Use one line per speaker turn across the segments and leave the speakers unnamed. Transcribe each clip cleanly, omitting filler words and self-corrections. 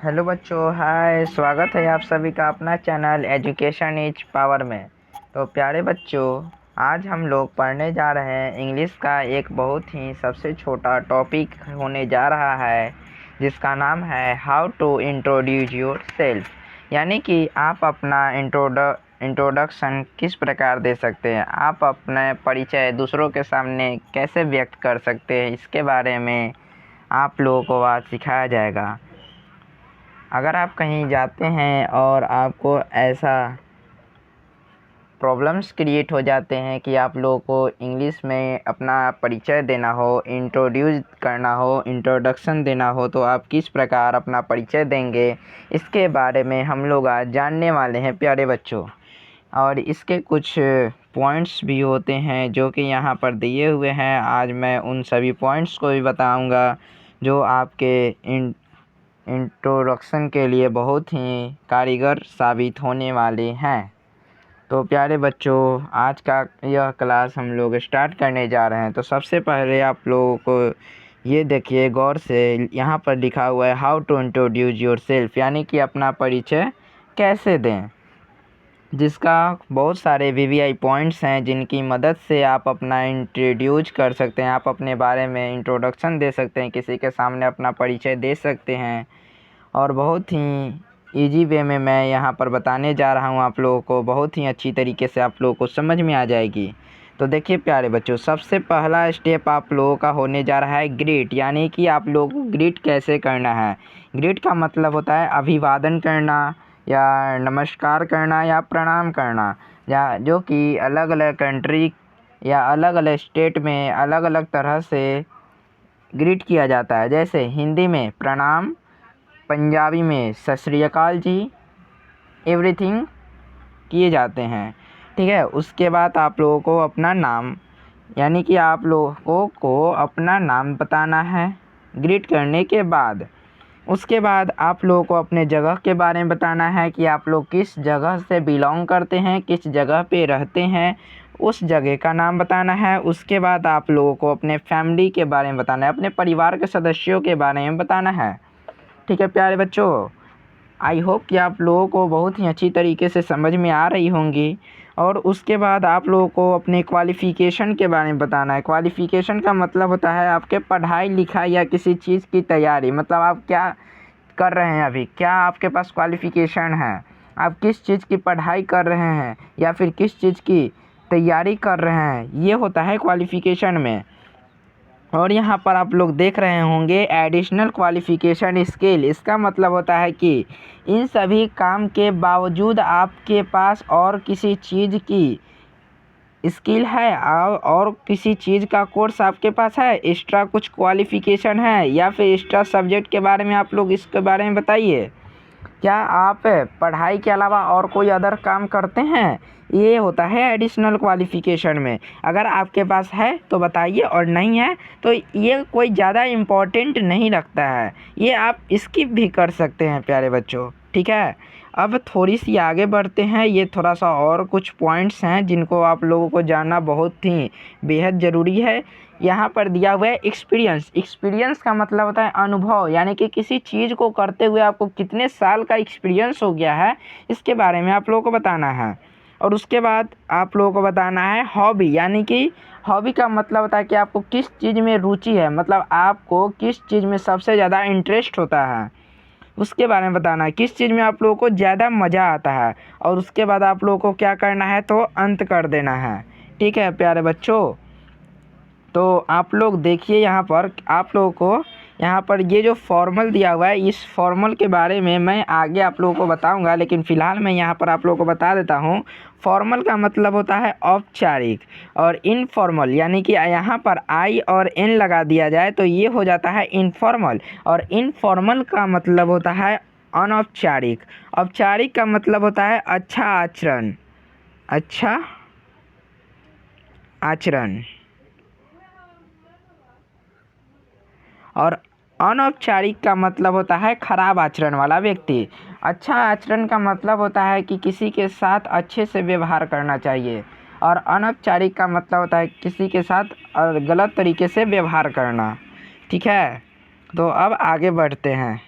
Hello बच्चों, हाय। स्वागत है आप सभी का अपना चैनल एजुकेशन इज पावर में। तो प्यारे बच्चों, आज हम लोग पढ़ने जा रहे हैं इंग्लिश का एक बहुत ही सबसे छोटा टॉपिक होने जा रहा है, जिसका नाम है how to introduce yourself. यानी कि आप अपना इंट्रोडक्शन किस प्रकार दे सकते हैं, आप अपने परिचय दूसरों के सामने कैसे व्यक्त कर सकते हैं, इसके बारे में आप लोगों को आज सिखाया जाएगा। अगर आप कहीं जाते हैं और आपको ऐसा प्रॉब्लम्स क्रिएट हो जाते हैं कि आप लोगों को इंग्लिश में अपना परिचय देना हो, इंट्रोड्यूस करना हो, इंट्रोडक्शन देना हो, तो आप किस प्रकार अपना परिचय देंगे, इसके बारे में हम लोग आज जानने वाले हैं प्यारे बच्चों। और इसके कुछ पॉइंट्स भी होते हैं जो कि यहाँ पर दिए हुए हैं। आज मैं उन सभी पॉइंट्स को भी बताऊँगा जो आपके इंट्रोडक्शन के लिए बहुत ही कारीगर साबित होने वाले हैं। तो प्यारे बच्चों, आज का यह क्लास हम लोग स्टार्ट करने जा रहे हैं। तो सबसे पहले आप लोगों को ये देखिए गौर से, यहाँ पर लिखा हुआ है how to introduce yourself, यानी कि अपना परिचय कैसे दें, जिसका बहुत सारे वीवीआई पॉइंट्स हैं जिनकी मदद से आप अपना इंट्रोड्यूस कर सकते हैं, आप अपने बारे में इंट्रोडक्शन दे सकते हैं, किसी के सामने अपना परिचय दे सकते हैं। और बहुत ही इजी वे में मैं यहाँ पर बताने जा रहा हूँ आप लोगों को, बहुत ही अच्छी तरीके से आप लोगों को समझ में आ जाएगी। तो देखिए प्यारे बच्चों, सबसे पहला स्टेप आप लोगों का होने जा रहा है ग्रीट, यानी कि आप लोगों को ग्रीट कैसे करना है। ग्रीट का मतलब होता है अभिवादन करना, या नमस्कार करना, या प्रणाम करना, या जो कि अलग अलग कंट्री या अलग अलग स्टेट में अलग अलग तरह से ग्रीट किया जाता है। जैसे हिंदी में प्रणाम, पंजाबी में सत श्री अकाल जी, एवरीथिंग किए जाते हैं। ठीक है। उसके बाद आप लोगों को अपना नाम, यानी कि आप लोगों को अपना नाम बताना है ग्रीट करने के बाद। उसके बाद आप लोगों को अपने जगह के बारे में बताना है कि आप लोग किस जगह से बिलोंग करते हैं, किस जगह पे रहते हैं, उस जगह का नाम बताना है। उसके बाद आप लोगों को अपने फैमिली के बारे में बताना है, अपने परिवार के सदस्यों के बारे में बताना है। ठीक है प्यारे बच्चों, आई होप कि आप लोगों को बहुत ही अच्छी तरीके से समझ में आ रही होंगी। और उसके बाद आप लोगों को अपने क्वालिफ़िकेशन के बारे में बताना है। क्वालिफ़िकेशन का मतलब होता है आपके पढ़ाई लिखाई या किसी चीज़ की तैयारी, मतलब आप क्या कर रहे हैं अभी, क्या आपके पास क्वालिफ़िकेशन है, आप किस चीज़ की पढ़ाई कर रहे हैं या फिर किस चीज़ की तैयारी कर रहे हैं, ये होता है क्वालिफ़िकेशन में। और यहाँ पर आप लोग देख रहे होंगे एडिशनल क्वालिफ़िकेशन स्किल, इसका मतलब होता है कि इन सभी काम के बावजूद आपके पास और किसी चीज़ की स्किल है और किसी चीज़ का कोर्स आपके पास है, एक्स्ट्रा कुछ क्वालिफ़िकेशन है, या फिर एक्स्ट्रा सब्जेक्ट के बारे में आप लोग इसके बारे में बताइए। क्या आप पढ़ाई के अलावा और कोई अदर काम करते हैं, ये होता है एडिशनल क्वालिफ़िकेशन में। अगर आपके पास है तो बताइए, और नहीं है तो ये कोई ज़्यादा इम्पोर्टेंट नहीं रखता है, ये आप स्किप भी कर सकते हैं प्यारे बच्चों। ठीक है। अब थोड़ी सी आगे बढ़ते हैं, ये थोड़ा सा और कुछ पॉइंट्स हैं जिनको आप लोगों को जानना बहुत ही बेहद ज़रूरी है। यहाँ पर दिया हुआ है एक्सपीरियंस। एक्सपीरियंस का मतलब होता है अनुभव, यानी कि किसी चीज़ को करते हुए आपको कितने साल का एक्सपीरियंस हो गया है, इसके बारे में आप लोगों को बताना है। और उसके बाद आप लोगों को बताना है हॉबी, यानी कि हॉबी का मतलब होता है कि आपको किस चीज़ में रुचि है, मतलब आपको किस चीज़ में सबसे ज़्यादा इंटरेस्ट होता है, उसके बारे में बताना है, किस चीज़ में आप लोगों को ज़्यादा मज़ा आता है। और उसके बाद आप लोगों को क्या करना है, तो अंत कर देना है। ठीक है प्यारे बच्चों। तो आप लोग देखिए यहाँ पर, आप लोगों को यहाँ पर ये जो फॉर्मल दिया हुआ है, इस फॉर्मल के बारे में मैं आगे आप लोगों को बताऊंगा, लेकिन फ़िलहाल मैं यहाँ पर आप लोगों को बता देता हूँ। फॉर्मल का मतलब होता है औपचारिक, और इनफॉर्मल, यानी कि यहाँ पर आई और एन लगा दिया जाए तो ये हो जाता है इनफॉर्मल। और इनफॉर्मल का मतलब होता है अनौपचारिक। औपचारिक का मतलब होता है अच्छा आचरण, अच्छा आचरण। और अनौपचारिक का मतलब होता है खराब आचरण वाला व्यक्ति। अच्छा आचरण का मतलब होता है कि किसी के साथ अच्छे से व्यवहार करना चाहिए, और अनौपचारिक का मतलब होता है किसी के साथ गलत तरीके से व्यवहार करना। ठीक है। तो अब आगे बढ़ते हैं।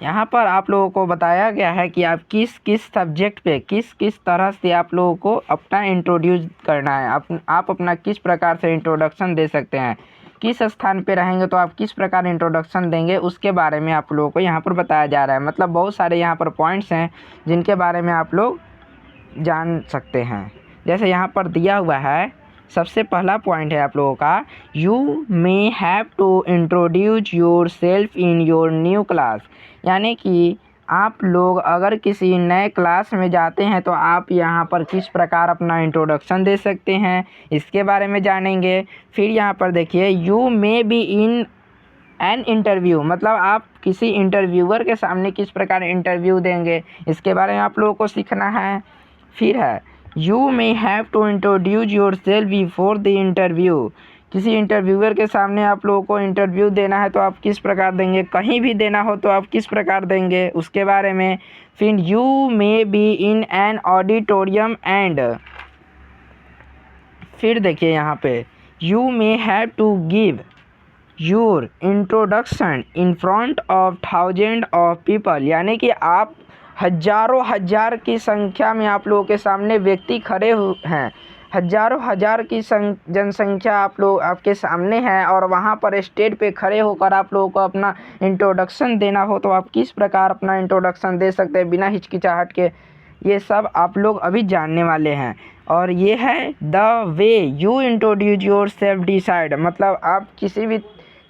यहाँ पर आप लोगों को बताया गया है कि आप किस किस सब्जेक्ट पे किस तरह से आप लोगों को अपना इंट्रोड्यूस करना है, आप अपना किस प्रकार से इंट्रोडक्शन दे सकते हैं, किस स्थान पे रहेंगे तो आप किस प्रकार इंट्रोडक्शन देंगे, उसके बारे में आप लोगों को यहाँ पर बताया जा रहा है। मतलब बहुत सारे यहाँ पर पॉइंट्स हैं जिनके बारे में आप लोग जान सकते हैं। जैसे यहाँ पर दिया हुआ है, सबसे पहला पॉइंट है आप लोगों का, you may have to introduce yourself in your new class. यानी कि आप लोग अगर किसी नए क्लास में जाते हैं तो आप यहाँ पर किस प्रकार अपना इंट्रोडक्शन दे सकते हैं, इसके बारे में जानेंगे। फिर यहाँ पर देखिए, you may be in an interview, मतलब आप किसी इंटरव्यूअर के सामने किस प्रकार इंटरव्यू देंगे, इसके बारे में आप लोगों को सीखना है। फिर है, you may have to introduce yourself before the interview. किसी इंटरव्यूअर के सामने आप लोगों को इंटरव्यू देना है तो आप किस प्रकार देंगे, कहीं भी देना हो तो आप किस प्रकार देंगे, उसके बारे में। फिर you may be in an auditorium and, फिर देखिए यहाँ पे, you may have to give your introduction in front of thousand of people. यानी कि आप हजारों हजार की संख्या में आप लोगों के सामने व्यक्ति खड़े हैं, हजारों हजार की जनसंख्या आप लोग आपके सामने है और वहाँ पर स्टेज पे खड़े होकर आप लोगों को अपना इंट्रोडक्शन देना हो तो आप किस प्रकार अपना इंट्रोडक्शन दे सकते हैं बिना हिचकिचाहट के, ये सब आप लोग अभी जानने वाले हैं। और ये है the way you introduce your self decide, मतलब आप किसी भी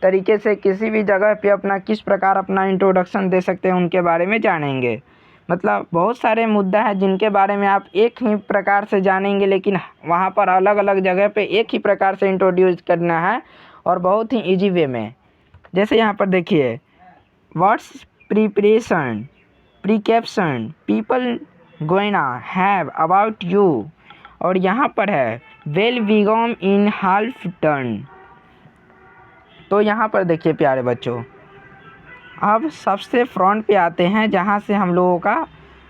तरीके से किसी भी जगह पे अपना किस प्रकार अपना इंट्रोडक्शन दे सकते हैं उनके बारे में जानेंगे। मतलब बहुत सारे मुद्दा हैं जिनके बारे में आप एक ही प्रकार से जानेंगे, लेकिन वहाँ पर अलग अलग जगह पे एक ही प्रकार से इंट्रोड्यूस करना है और बहुत ही इजी वे में। जैसे यहाँ पर देखिए, what's preparation precaution people gonna have about you, और यहाँ पर है well become in half turn. तो यहाँ पर देखिए प्यारे बच्चों, अब सबसे फ्रंट पे आते हैं जहाँ से हम लोगों का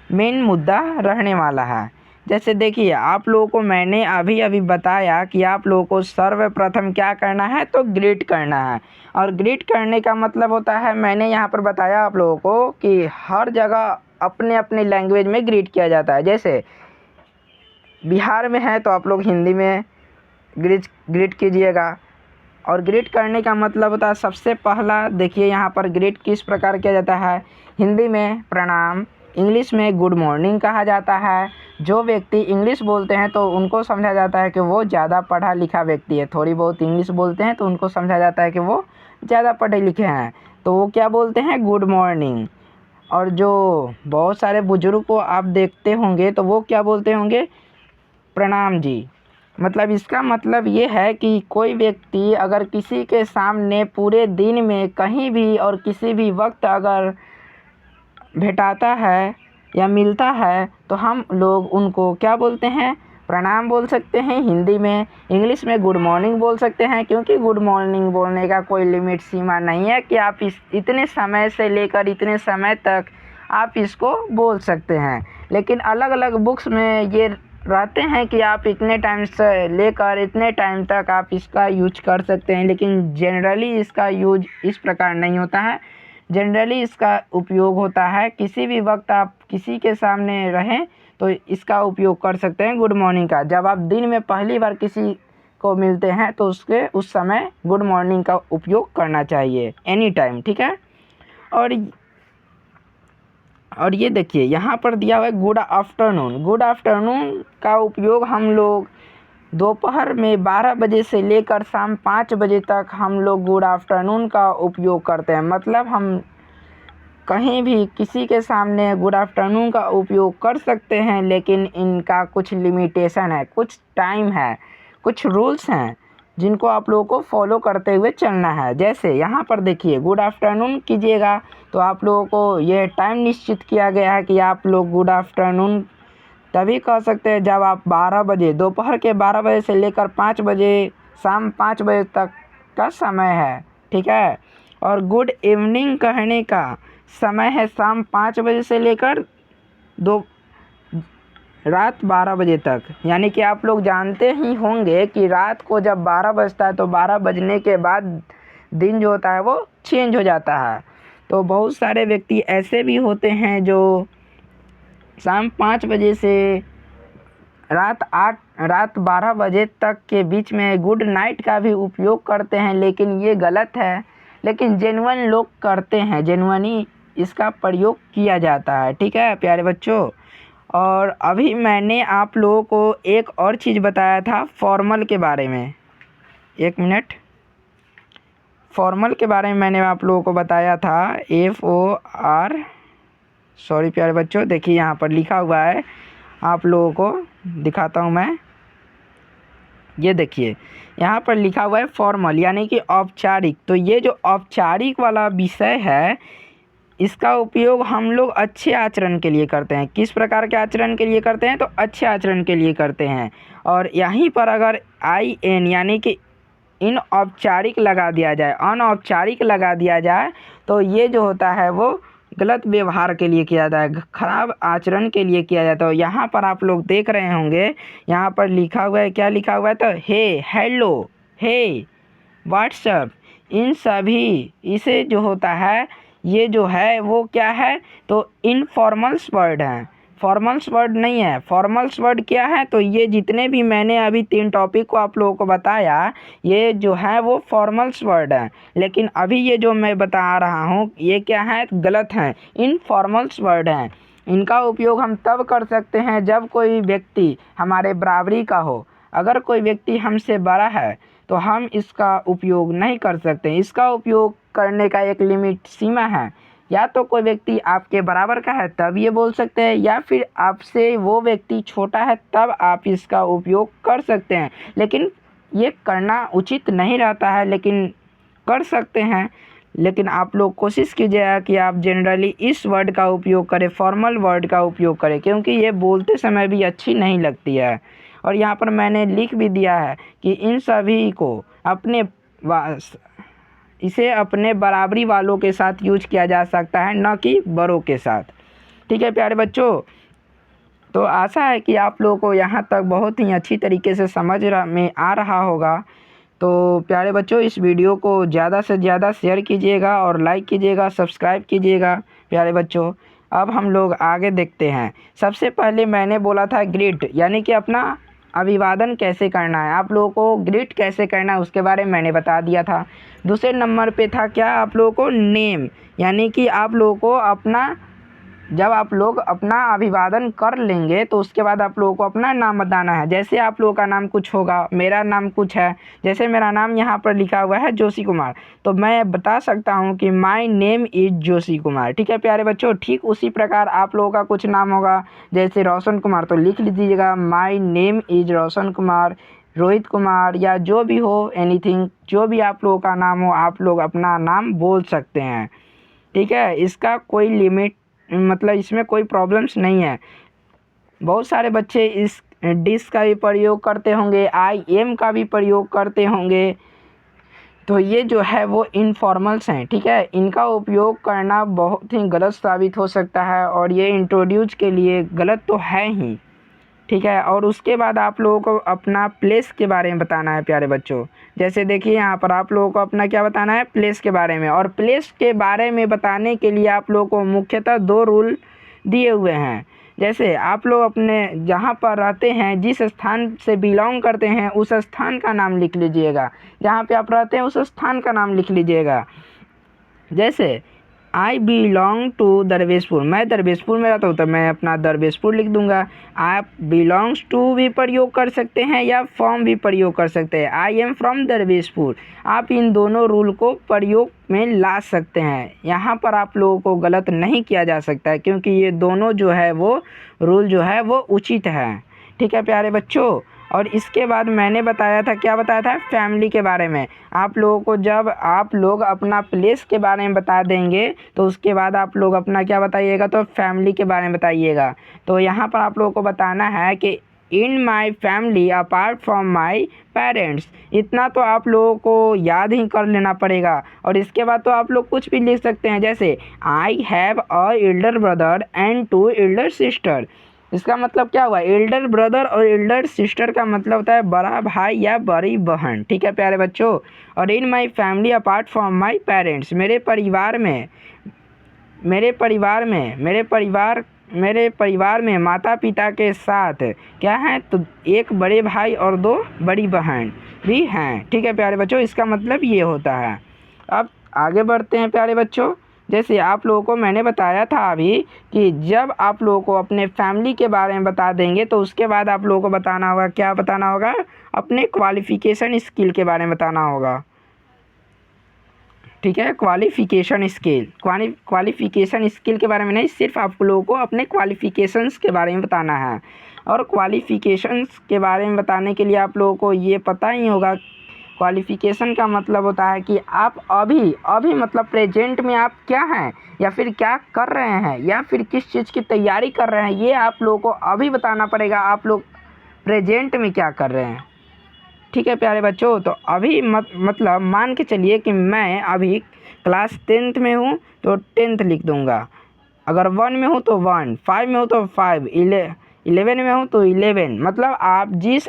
मेन मुद्दा रहने वाला है। जैसे देखिए, आप लोगों को मैंने अभी अभी बताया कि आप लोगों को सर्वप्रथम क्या करना है, तो ग्रीट करना है। और ग्रीट करने का मतलब होता है, मैंने यहाँ पर बताया आप लोगों को कि हर जगह अपने अपने लैंग्वेज में ग्रीट किया जाता है। जैसे बिहार में है तो आप लोग हिंदी में ग्रीट कीजिएगा। और ग्रीट करने का मतलब होता है, सबसे पहला देखिए यहाँ पर ग्रीट किस प्रकार किया जाता है। हिंदी में प्रणाम, इंग्लिश में गुड मॉर्निंग कहा जाता है। जो व्यक्ति इंग्लिश बोलते हैं तो उनको समझा जाता है कि वो ज़्यादा पढ़ा लिखा व्यक्ति है, थोड़ी बहुत इंग्लिश बोलते हैं तो उनको समझा जाता है कि वो ज़्यादा पढ़े लिखे हैं, तो वो क्या बोलते हैं, गुड मॉर्निंग। और जो बहुत सारे बुजुर्ग को आप देखते होंगे तो वो क्या बोलते होंगे, प्रणाम जी। मतलब इसका मतलब ये है कि कोई व्यक्ति अगर किसी के सामने पूरे दिन में कहीं भी और किसी भी वक्त अगर भेटाता है या मिलता है तो हम लोग उनको क्या बोलते हैं, प्रणाम बोल सकते हैं हिंदी में। इंग्लिश में गुड मॉर्निंग बोल सकते हैं, क्योंकि गुड मॉर्निंग बोलने का कोई लिमिट सीमा नहीं है कि आप इतने समय से लेकर इतने समय तक आप इसको बोल सकते हैं। लेकिन अलग अलग बुक्स में ये रहते हैं कि आप इतने टाइम से लेकर इतने टाइम तक आप इसका यूज कर सकते हैं, लेकिन जनरली इसका यूज इस प्रकार नहीं होता है। जनरली इसका उपयोग होता है किसी भी वक्त आप किसी के सामने रहें तो इसका उपयोग कर सकते हैं गुड मॉर्निंग का। जब आप दिन में पहली बार किसी को मिलते हैं तो उस समय गुड मॉर्निंग का उपयोग करना चाहिए एनी टाइम, ठीक है। और ये देखिए यहाँ पर दिया हुआ है गुड आफ्टरनून। गुड आफ्टरनून का उपयोग हम लोग दोपहर में 12 बजे से लेकर शाम 5 बजे तक हम लोग गुड आफ्टरनून का उपयोग करते हैं। मतलब हम कहीं भी किसी के सामने गुड आफ्टरनून का उपयोग कर सकते हैं, लेकिन इनका कुछ लिमिटेशन है, कुछ टाइम है, कुछ रूल्स हैं जिनको आप लोगों को फॉलो करते हुए चलना है। जैसे यहाँ पर देखिए, गुड आफ्टरनून कीजिएगा तो आप लोगों को यह टाइम निश्चित किया गया है कि आप लोग गुड आफ्टरनून तभी कह सकते हैं जब आप 12 बजे, दोपहर के 12 बजे से लेकर 5 बजे, शाम 5 बजे तक का समय है, ठीक है। और गुड इवनिंग कहने का समय है शाम 5 बजे से लेकर रात 12 बजे तक। यानी कि आप लोग जानते ही होंगे कि रात को जब 12 बजता है तो 12 बजने के बाद दिन जो होता है वो चेंज हो जाता है। तो बहुत सारे व्यक्ति ऐसे भी होते हैं जो शाम 5 बजे से रात 12 बजे तक के बीच में गुड नाइट का भी उपयोग करते हैं, लेकिन ये गलत है। लेकिन जेन्युइन लोग करते हैं, जेन्युइनली इसका प्रयोग किया जाता है। ठीक है प्यारे बच्चों, और अभी मैंने आप लोगों को एक और चीज़ बताया था फॉर्मल के बारे में। एक मिनट, फॉर्मल के बारे में मैंने आप लोगों को बताया था FOR, सॉरी प्यारे बच्चों, देखिए यहाँ पर लिखा हुआ है, आप लोगों को दिखाता हूँ मैं। ये देखिए यहाँ पर लिखा हुआ है फॉर्मल यानी कि औपचारिक। तो ये जो औपचारिक वाला विषय है, इसका उपयोग हम लोग अच्छे आचरण के लिए करते हैं। किस प्रकार के आचरण के लिए करते हैं? तो अच्छे आचरण के लिए करते हैं। और यहीं पर अगर IN यानी कि इनऔपचारिक लगा दिया जाए, अनौपचारिक लगा दिया जाए, तो ये जो होता है वो गलत व्यवहार के लिए किया जाता है, खराब आचरण के लिए किया जाता है। यहाँ पर आप लोग देख रहे होंगे, यहाँ पर लिखा हुआ है, क्या लिखा हुआ है? तो हे, हेलो, हे, व्हाट्सअप, इन सभी इसे जो होता है, ये जो है वो क्या है? तो इनफॉर्मल्स वर्ड हैं, फॉर्मल्स वर्ड नहीं है। फॉर्मल्स वर्ड क्या है? तो ये जितने भी मैंने अभी 3 टॉपिक को आप लोगों को बताया, ये जो है वो फॉर्मल्स वर्ड है। लेकिन अभी ये जो मैं बता रहा हूँ, ये क्या है? गलत है, इनफॉर्मल्स वर्ड हैं। इनका उपयोग हम तब कर सकते हैं जब कोई व्यक्ति हमारे बराबरी का हो। अगर कोई व्यक्ति हमसे बड़ा है तो हम इसका उपयोग नहीं कर सकते। इसका उपयोग करने का एक लिमिट, सीमा है। या तो कोई व्यक्ति आपके बराबर का है तब ये बोल सकते हैं, या फिर आपसे वो व्यक्ति छोटा है तब आप इसका उपयोग कर सकते हैं। लेकिन ये करना उचित नहीं रहता है, लेकिन कर सकते हैं। लेकिन आप लोग कोशिश कीजिएगा कि आप जनरली इस वर्ड का उपयोग करें, फॉर्मल वर्ड का उपयोग करें, क्योंकि ये बोलते समय भी अच्छी नहीं लगती है। और यहाँ पर मैंने लिख भी दिया है कि इन सभी को इसे अपने बराबरी वालों के साथ यूज किया जा सकता है, न कि बड़ों के साथ। ठीक है प्यारे बच्चों, तो आशा है कि आप लोगों को यहाँ तक बहुत ही अच्छी तरीके से समझ में आ रहा होगा। तो प्यारे बच्चों, इस वीडियो को ज़्यादा से ज़्यादा शेयर कीजिएगा और लाइक कीजिएगा, सब्सक्राइब कीजिएगा। प्यारे बच्चों, अब हम लोग आगे देखते हैं। सबसे पहले मैंने बोला था ग्रीट, यानी कि अपना अभिवादन कैसे करना है, आप लोगों को ग्रीट कैसे करना है उसके बारे में मैंने बता दिया था। दूसरे नंबर पे था क्या? आप लोगों को नेम, यानी कि आप लोगों को अपना, जब आप लोग अपना अभिवादन कर लेंगे तो उसके बाद आप लोगों को अपना नाम बताना है। जैसे आप लोगों का नाम कुछ होगा, मेरा नाम कुछ है, जैसे मेरा नाम यहाँ पर लिखा हुआ है जोशी कुमार, तो मैं बता सकता हूँ कि my name is Joshi Kumar. ठीक है प्यारे बच्चों, ठीक उसी प्रकार आप लोगों का कुछ नाम होगा, जैसे रोशन कुमार, तो लिख लीजिएगा my name is Roshan Kumar, Rohit Kumar, या जो भी हो, एनीथिंग, जो भी आप लोगों का नाम हो, आप लोग अपना नाम बोल सकते हैं। ठीक है, इसका कोई लिमिट, मतलब इसमें कोई प्रॉब्लम्स नहीं है। बहुत सारे बच्चे इस डिस का भी प्रयोग करते होंगे, IM का भी प्रयोग करते होंगे, तो ये जो है वो इनफॉर्मल्स हैं। ठीक है, इनका उपयोग करना बहुत ही गलत साबित हो सकता है, और ये इंट्रोड्यूस के लिए गलत तो है ही। ठीक है, और उसके बाद आप लोगों को अपना प्लेस के बारे में बताना है प्यारे बच्चों। जैसे देखिए यहाँ पर आप लोगों को अपना क्या बताना है? प्लेस के बारे में। और प्लेस के बारे में बताने के लिए आप लोगों को मुख्यतः 2 रूल दिए हुए हैं। जैसे आप लोग अपने जहाँ पर रहते हैं, जिस स्थान से बिलोंग करते हैं, उस स्थान का नाम लिख लीजिएगा। जहाँ पे आप रहते हैं उस स्थान का नाम लिख लीजिएगा। जैसे आई बिलोंग टू दरवेशपुर, मैं दरवेशपुर में रहता हूँ तो मैं अपना दरवेशपुर लिख दूंगा। आप बिलोंग्स टू भी प्रयोग कर सकते हैं या फ्रॉम भी प्रयोग कर सकते हैं। आई एम फ्रॉम दरवेशपुर, आप इन दोनों रूल को प्रयोग में ला सकते हैं। यहाँ पर आप लोगों को गलत नहीं किया जा सकता है, क्योंकि ये दोनों जो है वो रूल जो है वो उचित है। ठीक है प्यारे बच्चों, और इसके बाद मैंने बताया था, क्या बताया था? फैमिली के बारे में। आप लोगों को जब आप लोग अपना प्लेस के बारे में बता देंगे तो उसके बाद आप लोग अपना क्या बताइएगा? तो फैमिली के बारे में बताइएगा। तो यहाँ पर आप लोगों को बताना है कि in my family apart from my parents. इतना तो आप लोगों को याद ही कर लेना पड़ेगा। और इसके बाद तो आप लोग कुछ भी लिख सकते हैं, जैसे I have a elder brother and 2 Elder sister. इसका मतलब क्या हुआ? एल्डर ब्रदर और एल्डर सिस्टर का मतलब होता है बड़ा भाई या बड़ी बहन। ठीक है प्यारे बच्चों, और in my family apart from my parents, मेरे परिवार में मेरे परिवार में माता पिता के साथ क्या है, तो एक बड़े भाई और 2 बड़ी बहन भी हैं। ठीक है प्यारे बच्चों, इसका मतलब ये होता है। अब आगे बढ़ते हैं प्यारे बच्चों। जैसे आप लोगों को मैंने बताया था अभी कि जब आप लोगों को अपने फैमिली के बारे में बता देंगे तो उसके बाद आप लोगों को बताना होगा, क्या बताना होगा, अपने क्वालिफ़िकेशन स्किल के बारे में बताना होगा। ठीक है, क्वालिफ़िकेशन स्किल के बारे में नहीं, सिर्फ आप लोगों को अपने क्वालिफ़िकेशंस के बारे में बताना है। और क्वालिफ़िकेशंस के बारे में बताने के लिए आप लोगों को ये पता ही होगा, क्वालिफ़िकेशन का मतलब होता है कि आप अभी मतलब प्रेजेंट में आप क्या हैं, या फिर क्या कर रहे हैं, या फिर किस चीज़ की तैयारी कर रहे हैं, ये आप लोगों को अभी बताना पड़ेगा। आप लोग प्रेजेंट में क्या कर रहे हैं। ठीक है प्यारे बच्चों, तो अभी मतलब मान के चलिए कि मैं अभी क्लास 10th में हूँ तो 10th लिख दूँगा। अगर 1 में हूँ तो 1, 5 में हूँ तो 5, 11 में हूँ तो 11। मतलब आप जिस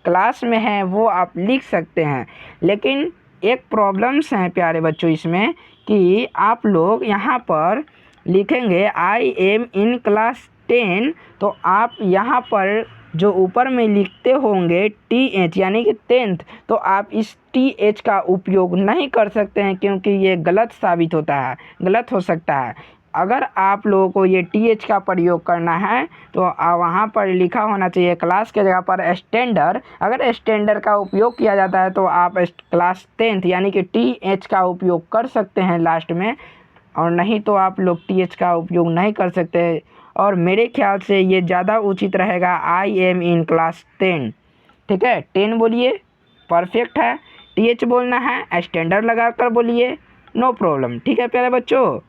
क्लास में हैं वो आप लिख सकते हैं। लेकिन एक प्रॉब्लम्स हैं प्यारे बच्चों इसमें, कि आप लोग यहाँ पर लिखेंगे आई एम इन क्लास 10, तो आप यहाँ पर जो ऊपर में लिखते होंगे TH यानी कि 10th, तो आप इस TH का उपयोग नहीं कर सकते हैं, क्योंकि ये गलत साबित होता है, गलत हो सकता है। अगर आप लोगों को ये TH का प्रयोग करना है तो वहाँ पर लिखा होना चाहिए क्लास के जगह पर स्टैंडर्ड। अगर स्टैंडर्ड का उपयोग किया जाता है तो आप क्लास 10th यानी कि TH का उपयोग कर सकते हैं लास्ट में, और नहीं तो आप लोग TH का उपयोग नहीं कर सकते। और मेरे ख्याल से ये ज़्यादा उचित रहेगा, आई एम इन क्लास 10। ठीक है, 10 बोलिए, परफेक्ट है। TH बोलना है, स्टैंडर्ड लगा कर बोलिए, नो प्रॉब्लम। ठीक है प्यारे बच्चों,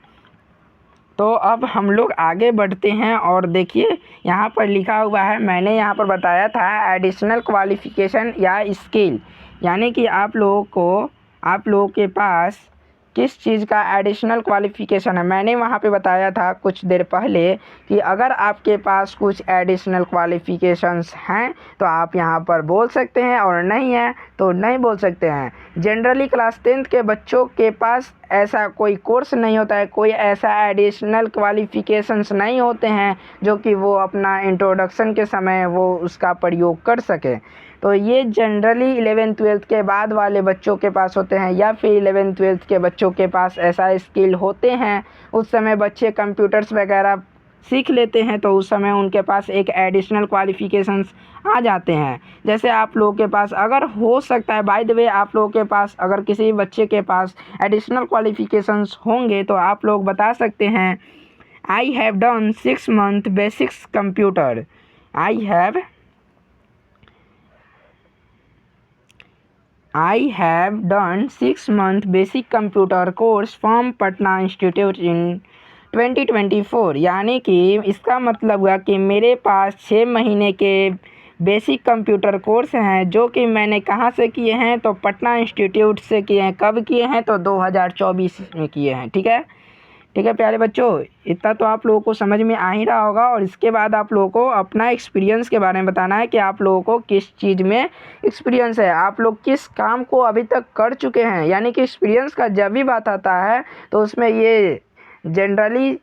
तो अब हम लोग आगे बढ़ते हैं। और देखिए यहाँ पर लिखा हुआ है, मैंने यहाँ पर बताया था एडिशनल क्वालिफ़िकेशन या स्किल, यानी कि आप लोगों के पास किस चीज़ का एडिशनल क्वालिफ़िकेशन है। मैंने वहाँ पे बताया था कुछ देर पहले कि अगर आपके पास कुछ एडिशनल क्वालिफ़िकेशंस हैं तो आप यहाँ पर बोल सकते हैं, और नहीं है तो नहीं बोल सकते हैं। जनरली क्लास 10th के बच्चों के पास ऐसा कोई कोर्स नहीं होता है, कोई ऐसा एडिशनल क्वालिफ़िकेशंस नहीं होते हैं जो कि वो अपना इंट्रोडक्शन के समय वो उसका प्रयोग कर सके। तो ये जनरली 11th 12th के बाद वाले बच्चों के पास होते हैं, या फिर 11th 12th के बच्चों के पास ऐसा स्किल होते हैं। उस समय बच्चे कंप्यूटर्स वगैरह सीख लेते हैं, तो उस समय उनके पास एक एडिशनल क्वालिफ़िकेशंस आ जाते हैं। जैसे आप लोगों के पास अगर हो सकता है, बाय द वे आप लोगों के पास अगर किसी बच्चे के पास एडिशनल क्वालिफ़िकेशंस होंगे तो आप लोग बता सकते हैं, I have done 6 month basics computer. I have done 6 month basic computer course from Patna Institute in 2024। यानी कि इसका मतलब हुआ कि मेरे पास 6 महीने के बेसिक कंप्यूटर कोर्स हैं, जो कि मैंने कहाँ से किए हैं, तो पटना इंस्टीट्यूट से किए हैं। कब किए हैं, तो 2024 में किए हैं। ठीक है प्यारे बच्चों, इतना तो आप लोगों को समझ में आ ही रहा होगा। और इसके बाद आप लोगों को अपना एक्सपीरियंस के बारे में बताना है कि आप लोगों को किस चीज़ में एक्सपीरियंस है, आप लोग किस काम को अभी तक कर चुके हैं। यानी कि एक्सपीरियंस का जब भी बात आता है तो उसमें ये जनरली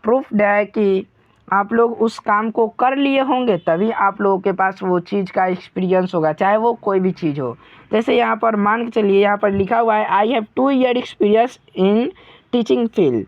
प्रूफ्ड है कि आप लोग उस काम को कर लिए होंगे, तभी आप लोगों के पास वो चीज़ का एक्सपीरियंस होगा, चाहे वो कोई भी चीज़ हो। जैसे यहाँ पर मान के चलिए, यहाँ पर लिखा हुआ है I have 2 year experience in teaching field.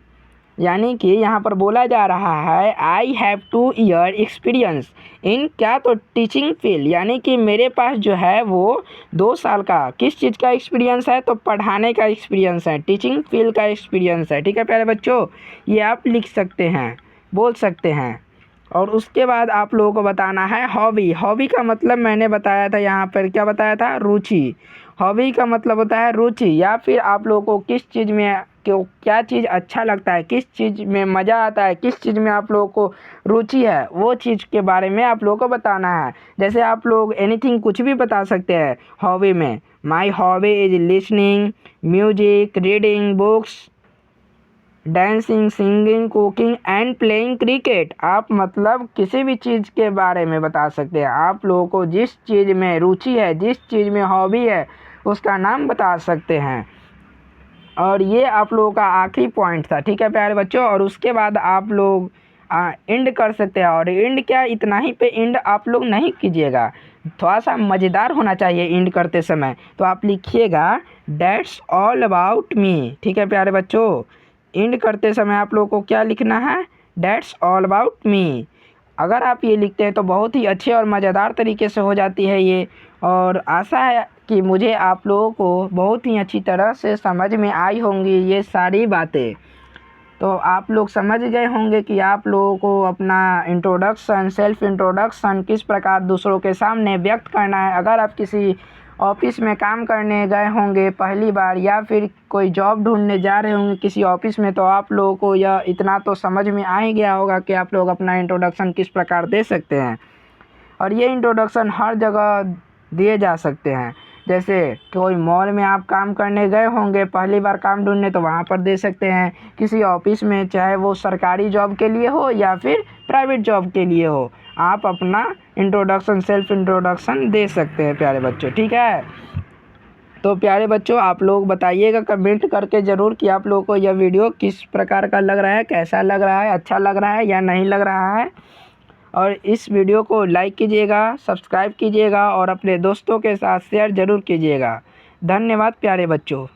यानी कि यहाँ पर बोला जा रहा है I have 2 year experience in क्या, तो टीचिंग फील्ड। यानी कि मेरे पास जो है वो 2 साल का किस चीज़ का एक्सपीरियंस है, तो पढ़ाने का एक्सपीरियंस है, टीचिंग फील्ड का एक्सपीरियंस है। ठीक है प्यारे बच्चों, ये आप लिख सकते हैं, बोल सकते हैं। और उसके बाद आप लोगों को बताना है हॉबी का मतलब मैंने बताया था, यहाँ पर क्या बताया था, रुचि। हॉबी का मतलब होता है रुचि, या फिर आप लोगों को किस चीज़ में क्या चीज़ अच्छा लगता है, किस चीज़ में मज़ा आता है, किस चीज़ में आप लोगों को रुचि है, वो चीज़ के बारे में आप लोगों को बताना है। जैसे आप लोग एनीथिंग कुछ भी बता सकते हैं हॉबी में। My hobby is listening music, reading books, dancing, singing, cooking and playing cricket. आप मतलब किसी भी चीज़ के बारे में बता सकते हैं। आप लोगों को जिस चीज़ में रुचि है, जिस चीज़ में हॉबी है, उसका नाम बता सकते हैं। और ये आप लोगों का आखिरी पॉइंट था, ठीक है प्यारे बच्चों। और उसके बाद आप लोग एंड कर सकते हैं। और एंड क्या, इतना ही पे एंड आप लोग नहीं कीजिएगा, थोड़ा सा मज़ेदार होना चाहिए एंड करते समय। तो आप लिखिएगा दैट्स ऑल अबाउट मी, ठीक है प्यारे बच्चों। एंड करते समय आप लोगों को क्या लिखना है, दैट्स ऑल अबाउट मी। अगर आप ये लिखते हैं तो बहुत ही अच्छे और मज़ेदार तरीके से हो जाती है ये। और आशा है कि मुझे आप लोगों को बहुत ही अच्छी तरह से समझ में आई होंगी ये सारी बातें। तो आप लोग समझ गए होंगे कि आप लोगों को अपना इंट्रोडक्शन, सेल्फ इंट्रोडक्शन किस प्रकार दूसरों के सामने व्यक्त करना है। अगर आप किसी ऑफिस में काम करने गए होंगे पहली बार, या फिर कोई जॉब ढूंढने जा रहे होंगे किसी ऑफिस में, तो आप लोगों को यह इतना तो समझ में आ ही गया होगा कि आप लोग अपना इंट्रोडक्शन किस प्रकार दे सकते हैं। और ये इंट्रोडक्शन हर जगह दिए जा सकते हैं। जैसे कोई मॉल में आप काम करने गए होंगे पहली बार काम ढूंढने, तो वहाँ पर दे सकते हैं। किसी ऑफिस में, चाहे वो सरकारी जॉब के लिए हो या फिर प्राइवेट जॉब के लिए हो, आप अपना इंट्रोडक्शन, सेल्फ इंट्रोडक्शन दे सकते हैं प्यारे बच्चों, ठीक है। तो प्यारे बच्चों, आप लोग बताइएगा कमेंट करके ज़रूर कि आप लोगों को यह वीडियो किस प्रकार का लग रहा है, कैसा लग रहा है, अच्छा लग रहा है या नहीं लग रहा है। और इस वीडियो को लाइक कीजिएगा, सब्सक्राइब कीजिएगा और अपने दोस्तों के साथ शेयर ज़रूर कीजिएगा। धन्यवाद प्यारे बच्चों।